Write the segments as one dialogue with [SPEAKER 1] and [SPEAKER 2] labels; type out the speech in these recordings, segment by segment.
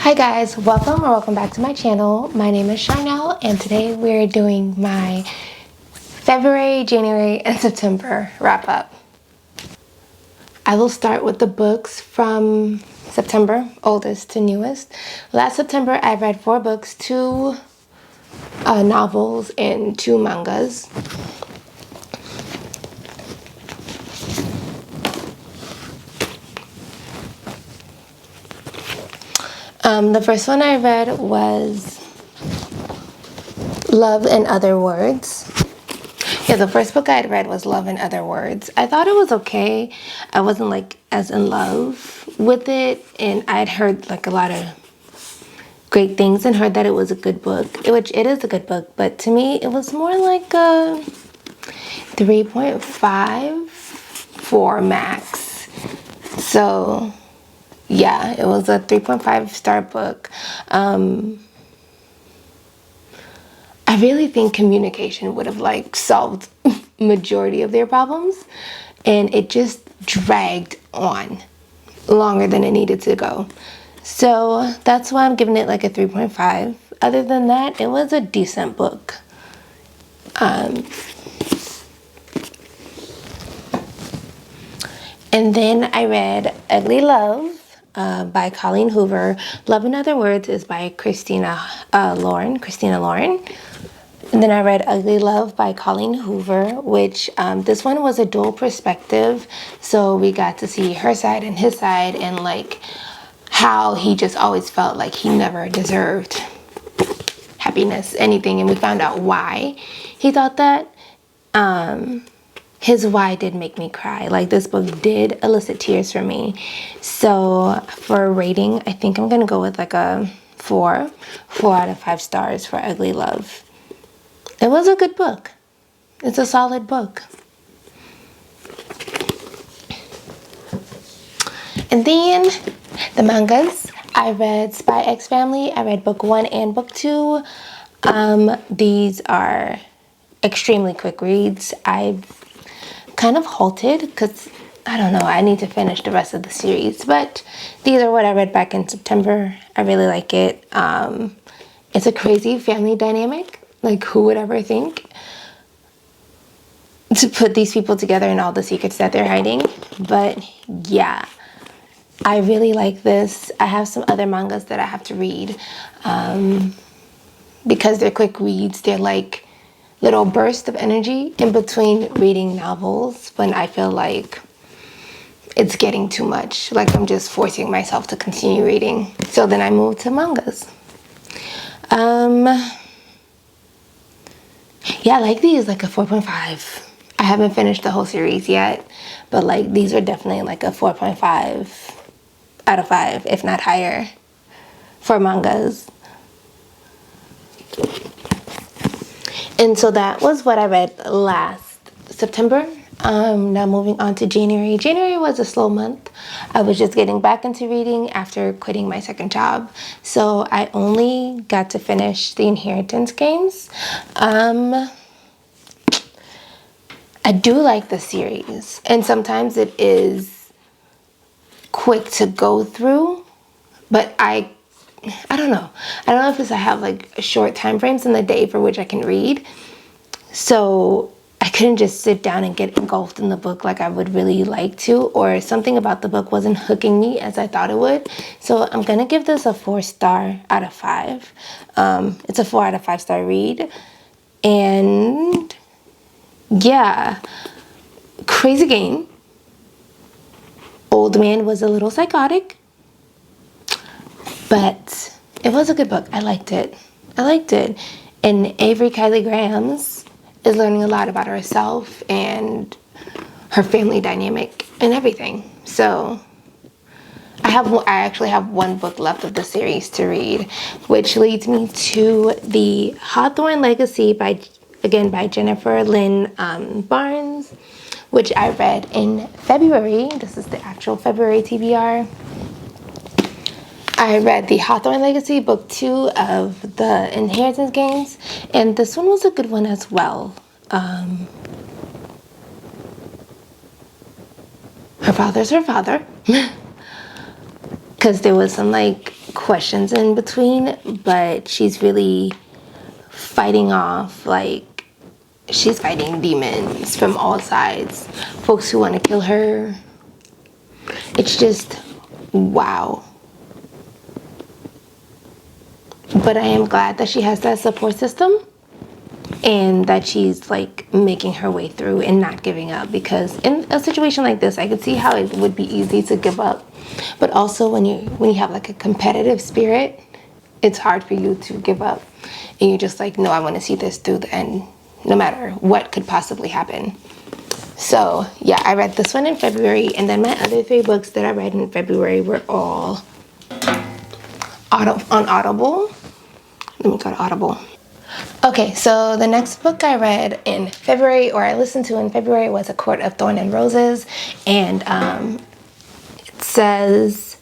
[SPEAKER 1] Hi guys, welcome back to my channel. My name is Charnel and today we're doing my February, January, and September wrap up. I will start with the books from September, oldest to newest. Last September I read 4 books, 2 novels, and 2 mangas. The first one I read was Love and Other Words. Yeah, the first book I had read was Love and Other Words. I thought it was okay. I wasn't like as in love with it, and I had heard like a lot of great things and heard that it was a good book, which it is a good book, but to me it was more like a 3.5 for max. So yeah, it was a 3.5 star book. I really think communication would have like solved majority of their problems, and it just dragged on longer than it needed to go. So that's why I'm giving it like a 3.5. Other than that, it was a decent book. And then I read Ugly Love by Colleen Hoover. Love in Other Words is by Christina Lauren. And then I read Ugly Love by Colleen Hoover, which this one was a dual perspective. So we got to see her side and his side, and like how he just always felt like he never deserved happiness, anything. And we found out why he thought that. His why did make me cry. Like, this book did elicit tears for me. So for a rating, I think I'm gonna go with like a 4 out of 5 stars for Ugly Love. It was a good book. It's a solid book. And then the mangas. I read Spy X Family. I read book 1 and book 2. These are extremely quick reads. I've kind of halted because I don't know, I need to finish the rest of the series, but these are what I read back in September. I really like it. It's a crazy family dynamic. Like, who would ever think to put these people together and all the secrets that they're hiding? But yeah, I really like this. I have some other mangas that I have to read because they're quick reads. They're like little bursts of energy in between reading novels when I feel like it's getting too much. Like, I'm just forcing myself to continue reading. So then I moved to mangas. Yeah, I like these, like a 4.5. I haven't finished the whole series yet, but like these are definitely like a 4.5 out of 5, if not higher, for mangas. And so that was what I read last September. Now moving on to January. January was a slow month. I was just getting back into reading after quitting my second job. So I only got to finish the Inheritance Games. I do like the series, and sometimes it is quick to go through, but I don't know. I don't know if it's I have like short time frames in the day for which I can read. So I couldn't just sit down and get engulfed in the book like I would really like to, or something about the book wasn't hooking me as I thought it would. So I'm gonna give this a 4 star out of 5. It's a 4 out of 5 star read. And yeah, crazy game. Old man was a little psychotic, but it was a good book. I liked it. And Avery Kylie Grahams is learning a lot about herself and her family dynamic and everything. So I actually have 1 book left of the series to read, which leads me to the Hawthorne Legacy by Jennifer Lynn Barnes, which I read in February. This is the actual February TBR. I read the Hawthorne Legacy, book 2 of the Inheritance Games, and this one was a good one as well. Her father's her father. because there was some like questions in between, but she's really fighting off, like, she's fighting demons from all sides, folks who want to kill her. It's just wow. But I am glad that she has that support system and that she's like making her way through and not giving up, because in a situation like this I could see how it would be easy to give up, but also when you have like a competitive spirit, it's hard for you to give up, and you're just like, no, I want to see this through the end no matter what could possibly happen. So yeah, I read this one in February, and then my other 3 books that I read in February were all on Audible. Let me go to Audible. Okay, so the next book I read in February, or I listened to in February, was A Court of Thorn and Roses. And it says,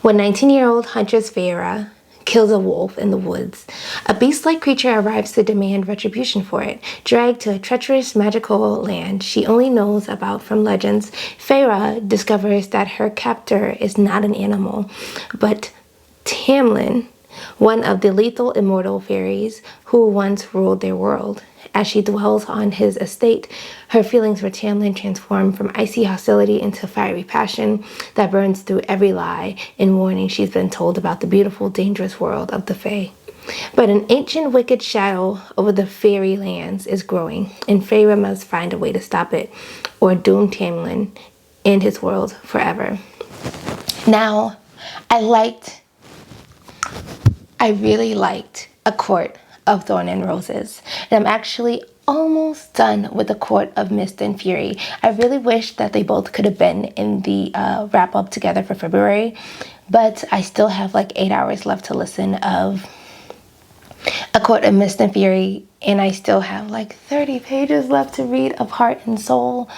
[SPEAKER 1] when 19-year-old Huntress Feyre kills a wolf in the woods, a beast-like creature arrives to demand retribution for it. Dragged to a treacherous magical land she only knows about from legends, Feyre discovers that her captor is not an animal, but Tamlin, one of the lethal immortal fairies who once ruled their world. As she dwells on his estate, her feelings for Tamlin transform from icy hostility into fiery passion that burns through every lie and warning she's been told about the beautiful, dangerous world of the Fae. But an ancient wicked shadow over the fairy lands is growing, and Feyre must find a way to stop it, or doom Tamlin and his world forever. Now, I really liked A Court of Thorn and Roses. And I'm actually almost done with A Court of Mist and Fury. I really wish that they both could have been in the wrap up together for February, but I still have like 8 hours left to listen of A Court of Mist and Fury, and I still have like 30 pages left to read of Heart and Soul.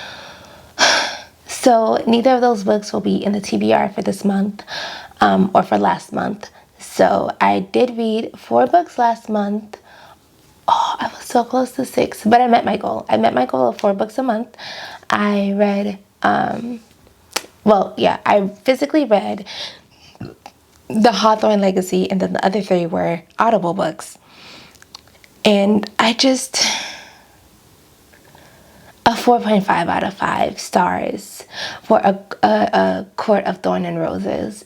[SPEAKER 1] So neither of those books will be in the TBR for this month or for last month. So I did read 4 books last month. Oh, I was so close to 6, but I met my goal. I met my goal of 4 books a month. I read, I physically read The Hawthorne Legacy, and then the other 3 were Audible books. And I just, a 4.5 out of 5 stars for a Court of Thorn and Roses.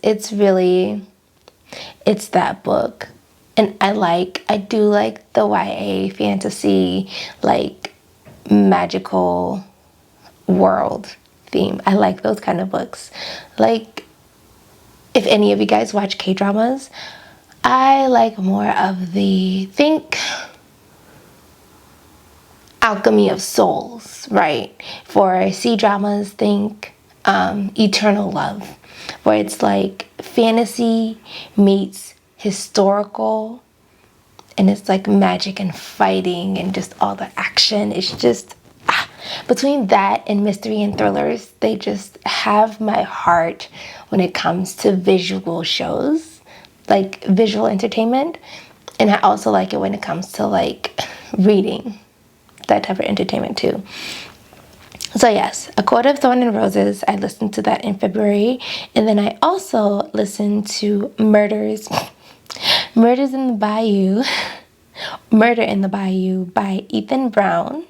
[SPEAKER 1] It's that book. And I do like the YA fantasy, like magical world theme. I like those kind of books. Like, if any of you guys watch K-dramas, I like more of the, think Alchemy of Souls, right? For C-dramas, think Eternal Love, where it's like fantasy meets historical, and it's like magic and fighting and just all the action. It's just between that and mystery and thrillers, they just have my heart when it comes to visual shows, like visual entertainment. And I also like it when it comes to like reading, that type of entertainment too. So yes, A Court of Thorn and Roses, I listened to that in February. And then I also listened to Murders in the Bayou, Murder in the Bayou by Ethan Brown.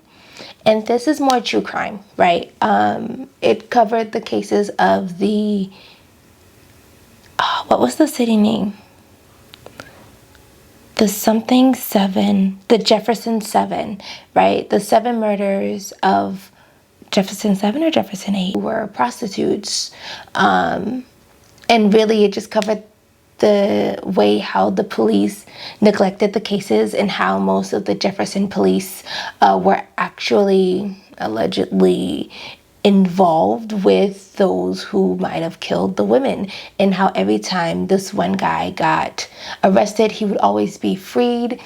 [SPEAKER 1] And this is more true crime, right? It covered the cases of the, what was the city name? The Jefferson 7, right? The 7 murders of Jefferson 7 or Jefferson 8 were prostitutes. And really it just covered the way how the police neglected the cases, and how most of the Jefferson police were actually allegedly involved with those who might have killed the women, and how every time this one guy got arrested, he would always be freed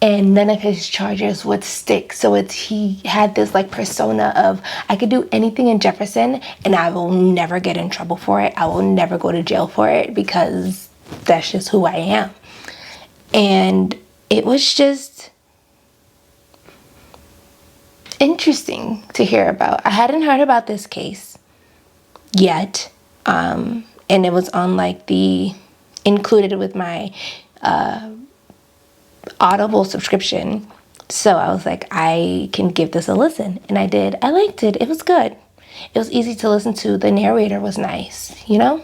[SPEAKER 1] and none of his charges would stick. So he had this like persona of, I could do anything in Jefferson and I will never get in trouble for it. I will never go to jail for it, because that's just who I am. And it was just interesting to hear about. I hadn't heard about this case yet. and it was on like the included with my Audible subscription. So I was like, I can give this a listen. And I did. I liked it. It was good. It was easy to listen to. The narrator was nice, you know?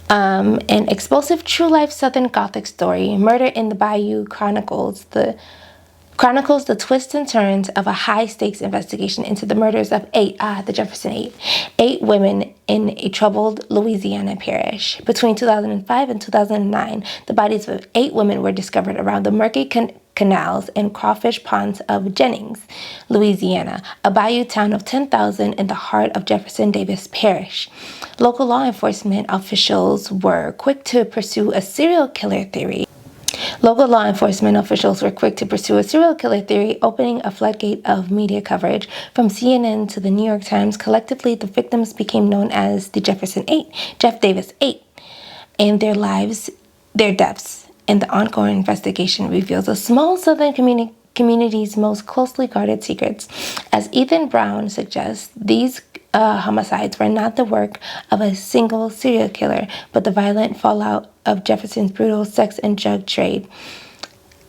[SPEAKER 1] An explosive true life Southern Gothic story, Murder in the Bayou, chronicles the twists and turns of a high-stakes investigation into the murders of the Jefferson eight women in a troubled Louisiana parish. Between 2005 and 2009, the bodies of 8 women were discovered around the murky canals and crawfish ponds of Jennings, Louisiana, a bayou town of 10,000 in the heart of Jefferson Davis Parish. Local law enforcement officials were quick to pursue a serial killer theory. Opening a floodgate of media coverage. From CNN to the New York Times, collectively the victims became known as the Jefferson 8, Jeff Davis 8, and their deaths. And the ongoing investigation reveals a small southern community's most closely guarded secrets. As Ethan Brown suggests, these homicides were not the work of a single serial killer, but the violent fallout of Jefferson's brutal sex and drug trade.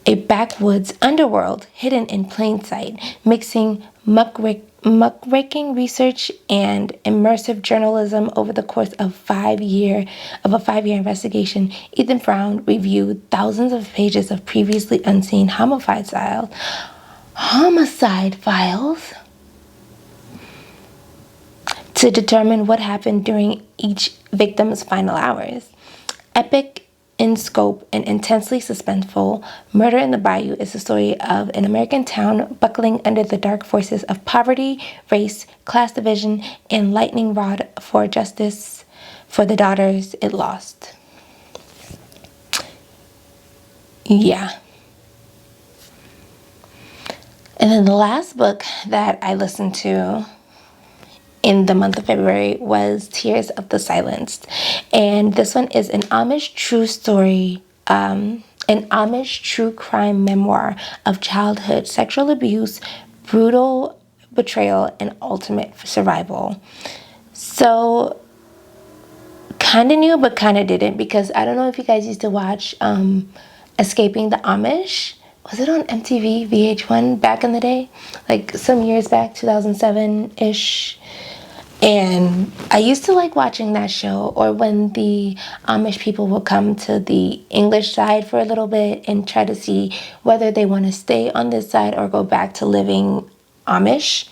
[SPEAKER 1] A backwoods underworld hidden in plain sight, mixing muckraking research and immersive journalism over the course of a 5-year investigation. Ethan Brown reviewed thousands of pages of previously unseen homicide files to determine what happened during each victim's final hours. Epic in scope and intensely suspenseful, Murder in the Bayou is the story of an American town buckling under the dark forces of poverty, race, class division, and lightning rod for justice for the daughters it lost. Yeah. And then the last book that I listened to in the month of February was Tears of the Silenced. And this one is an Amish true story, an Amish true crime memoir of childhood sexual abuse, brutal betrayal, and ultimate survival. So, kind of knew, but kind of didn't, because I don't know if you guys used to watch Escaping the Amish. Was it on MTV, VH1 back in the day? Like some years back, 2007-ish. And I used to like watching that show, or when the Amish people will come to the English side for a little bit and try to see whether they want to stay on this side or go back to living Amish.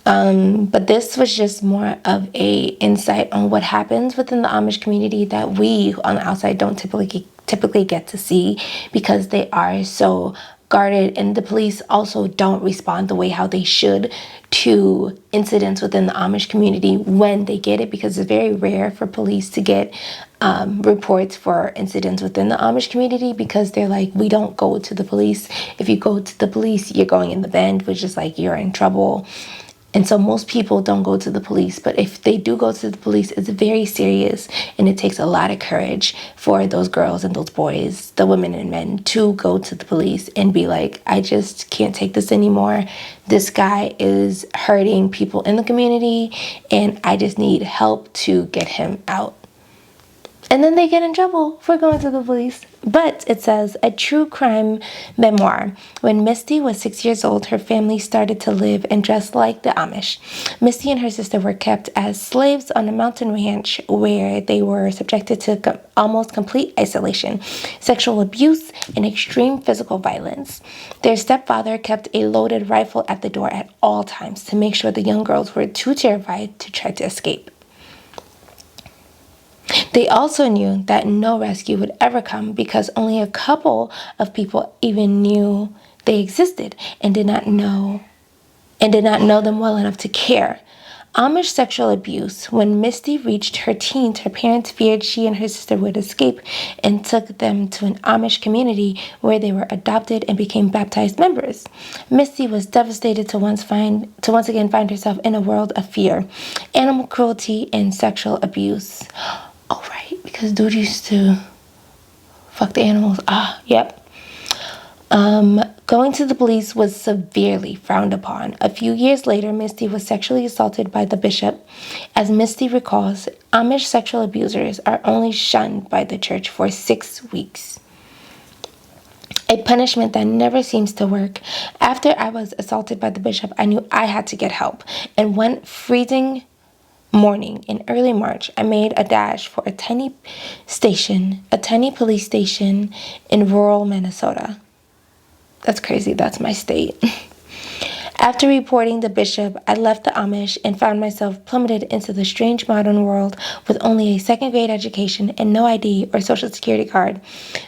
[SPEAKER 1] But this was just more of a insight on what happens within the Amish community that we on the outside don't typically get to see, because they are so guarded, and the police also don't respond the way how they should to incidents within the Amish community when they get it, because it's very rare for police to get reports for incidents within the Amish community, because they're like, we don't go to the police. If you go to the police, you're going in the bend, which is like you're in trouble. And so most people don't go to the police, but if they do go to the police, it's very serious, and it takes a lot of courage for those girls and those boys, the women and men, to go to the police and be like, I just can't take this anymore. This guy is hurting people in the community, and I just need help to get him out. And then they get in trouble for going to the police. But it says, a true crime memoir. When Misty was 6 years old, her family started to live and dress like the Amish. Misty and her sister were kept as slaves on a mountain ranch where they were subjected to almost complete isolation, sexual abuse, and extreme physical violence. Their stepfather kept a loaded rifle at the door at all times to make sure the young girls were too terrified to try to escape. They also knew that no rescue would ever come, because only a couple of people even knew they existed and did not know them well enough to care. Amish sexual abuse. When Misty reached her teens, her parents feared she and her sister would escape and took them to an Amish community where they were adopted and became baptized members. Misty was devastated to once again find herself in a world of fear, animal cruelty, and sexual abuse. Oh, right, because dude used to fuck the animals. Yep. Going to the police was severely frowned upon. A few years later, Misty was sexually assaulted by the bishop. As Misty recalls, Amish sexual abusers are only shunned by the church for 6 weeks. A punishment that never seems to work. After I was assaulted by the bishop, I knew I had to get help. And one freezing morning in early March, I made a dash for a tiny police station in rural Minnesota. That's crazy. That's my state. After reporting the bishop, I left the Amish and found myself plummeted into the strange modern world with only a second-grade education and no ID or social security card.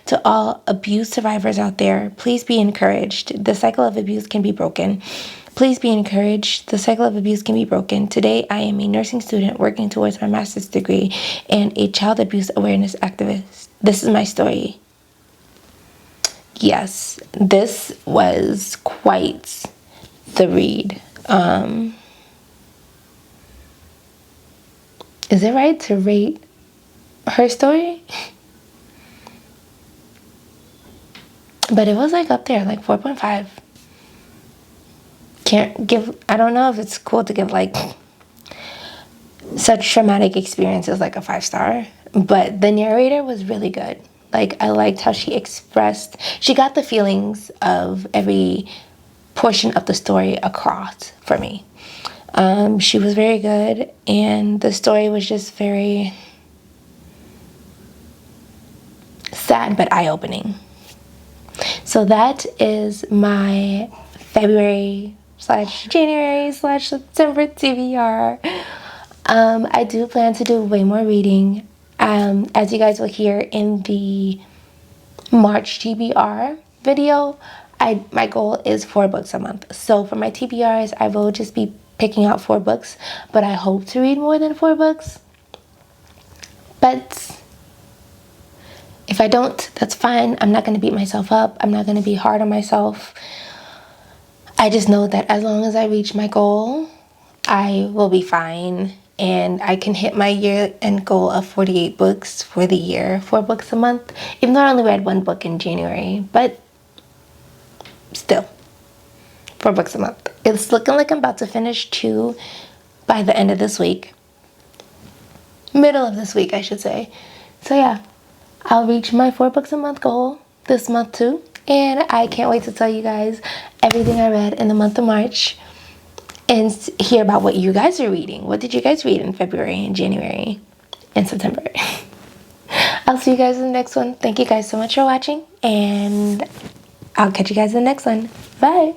[SPEAKER 1] To all abuse survivors out there, please be encouraged. The cycle of abuse can be broken. Please be encouraged. The cycle of abuse can be broken. Today, I am a nursing student working towards my master's degree and a child abuse awareness activist. This is my story. Yes, this was quite the read. Is it right to rate her story? But it was like up there, like 4.5. I don't know if it's cool to give like such traumatic experiences like a 5-star, but the narrator was really good. Like, I liked how she got the feelings of every portion of the story across for me. She was very good, and the story was just very sad but eye-opening. So that is my February/January/September TBR. I do plan to do way more reading. As you guys will hear in the March TBR video, my goal is 4 books a month. So for my TBRs, I will just be picking out 4 books, but I hope to read more than 4 books. But if I don't, that's fine. I'm not going to beat myself up. I'm not going to be hard on myself. I just know that as long as I reach my goal, I will be fine. And I can hit my year-end goal of 48 books for the year, 4 books a month. Even though I only read 1 book in January, but still, 4 books a month. It's looking like I'm about to finish 2 by the end of this week. Middle of this week, I should say. So yeah, I'll reach my 4 books a month goal this month too. And I can't wait to tell you guys everything I read in the month of March and hear about what you guys are reading. What did you guys read in February and January and September? I'll see you guys in the next one. Thank you guys so much for watching, and I'll catch you guys in the next one. Bye.